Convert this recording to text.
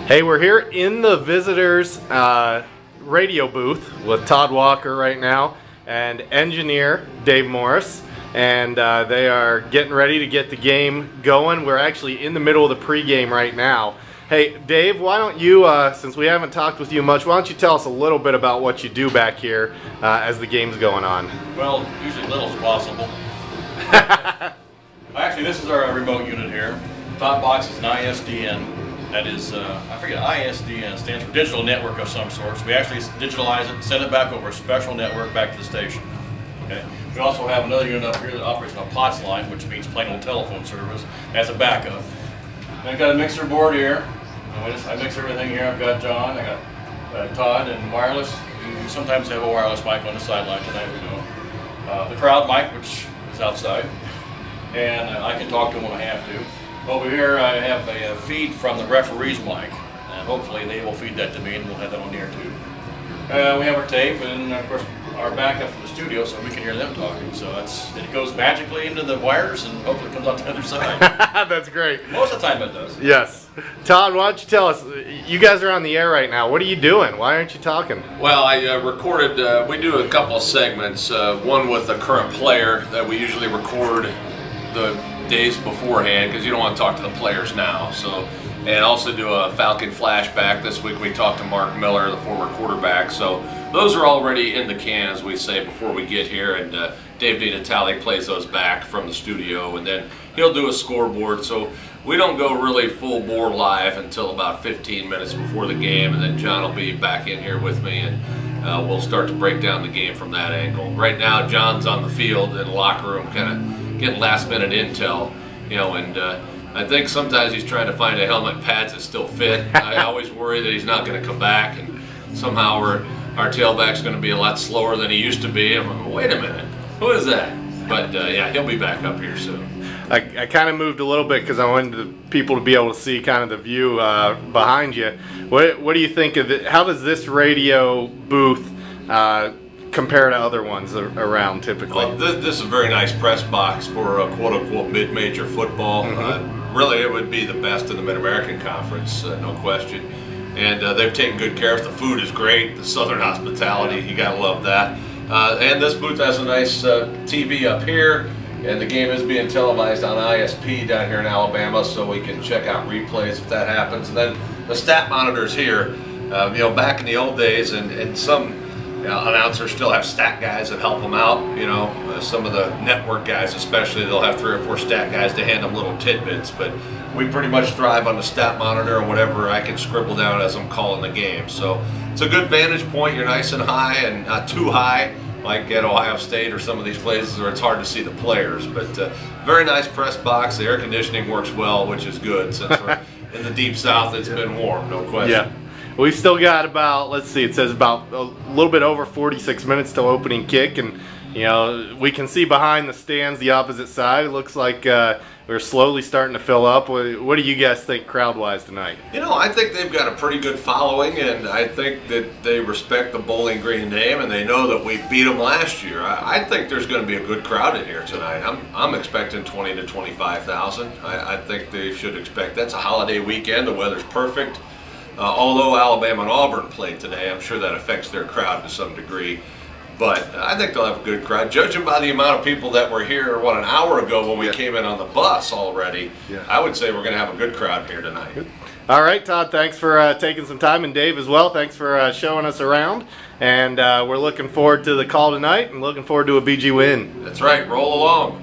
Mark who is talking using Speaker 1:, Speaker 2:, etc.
Speaker 1: Hey, we're here in the visitors radio booth with Todd Walker right now and engineer Dave Morris, and they are getting ready to get the game going. We're actually in the middle of the pregame right now. Hey, Dave, why don't you, since we haven't talked with you much, why don't you tell us a little bit about what you do back here as the game's going on?
Speaker 2: Well, usually little as possible. Actually, this is our remote unit here. Top box is an ISDN. That is, I forget, ISDN stands for digital network of some sort. So we actually digitalize it and send it back over a special network back to the station. Okay. We also have another unit up here that operates on a POTS line, which means plain old telephone service. That's a backup. And I've got a mixer board here. I mix everything here. I've got John, I got Todd, and wireless. We sometimes have a wireless mic on the sideline tonight, we know. The crowd mic, which is outside. And I can talk to them when I have to. Over here I have a feed from the referee's mic, and hopefully they will feed that to me and we'll have that on the air too. We have our tape and of course our backup from the studio so we can hear them talking. So it goes magically into the wires and hopefully it comes out the other side.
Speaker 1: That's great.
Speaker 2: Most of the time it does.
Speaker 1: Yes. Todd, why don't you tell us, you guys are on the air right now. What are you doing? Why aren't you talking?
Speaker 3: Well, I recorded, we do a couple of segments, one with a current player that we usually record the days beforehand because you don't want to talk to the players now. So, and also do a Falcon flashback. This week we talked to Mark Miller, the former quarterback. So those are already in the can, as we say, before we get here. And Dave DiNatale plays those back from the studio, and then he'll do a scoreboard. So we don't go really full bore live until about 15 minutes before the game, and then John will be back in here with me, and we'll start to break down the game from that angle. Right now, John's on the field in the locker room, kind of getting last minute intel, you know, and I think sometimes he's trying to find a helmet pads that still fit. I always worry that he's not going to come back and somehow our tailback's going to be a lot slower than he used to be. I'm like, wait a minute, who is that? But yeah, he'll be back up here soon.
Speaker 1: I kind of moved a little bit because I wanted the people to be able to see kind of the view behind you. What do you think of it? How does this radio booth compare to other ones around typically?
Speaker 3: Well, this is a very nice press box for quote-unquote mid-major football. Really, it would be the best in the Mid-American Conference, no question. And they've taken good care of it. The food is great. The Southern hospitality, you gotta love that. And this booth has a nice TV up here, and the game is being televised on ISP down here in Alabama, so we can check out replays if that happens. And then the stat monitors here, you know, back in the old days, and some announcers still have stat guys that help them out. You know, some of the network guys especially, they'll have 3 or 4 stat guys to hand them little tidbits, but we pretty much thrive on the stat monitor and whatever I can scribble down as I'm calling the game. So it's a good vantage point. You're nice and high and not too high like at Ohio State or some of these places where it's hard to see the players. But very nice press box. The air conditioning works well, which is good since we're in the deep south. It's been warm, no question.
Speaker 1: Yeah. We've still got about, let's see, it says about a little bit over 46 minutes till opening kick, and you know, we can see behind the stands the opposite side. It looks like we're slowly starting to fill up. What do you guys think crowd-wise tonight?
Speaker 3: You know, I think they've got a pretty good following, and I think that they respect the Bowling Green name, and they know that we beat them last year. I think there's going to be a good crowd in here tonight. I'm expecting 20 to 25,000. I think they should expect. That's a holiday weekend. The weather's perfect. Although Alabama and Auburn played today, I'm sure that affects their crowd to some degree. But I think they'll have a good crowd. Judging by the amount of people that were here, what, an hour ago when we came in on the bus already, I would say we're going to have a good crowd here tonight.
Speaker 1: Good. All right, Todd, thanks for taking some time, and Dave as well. Thanks for showing us around. And we're looking forward to the call tonight and looking forward to a BG win.
Speaker 3: That's right. Roll along.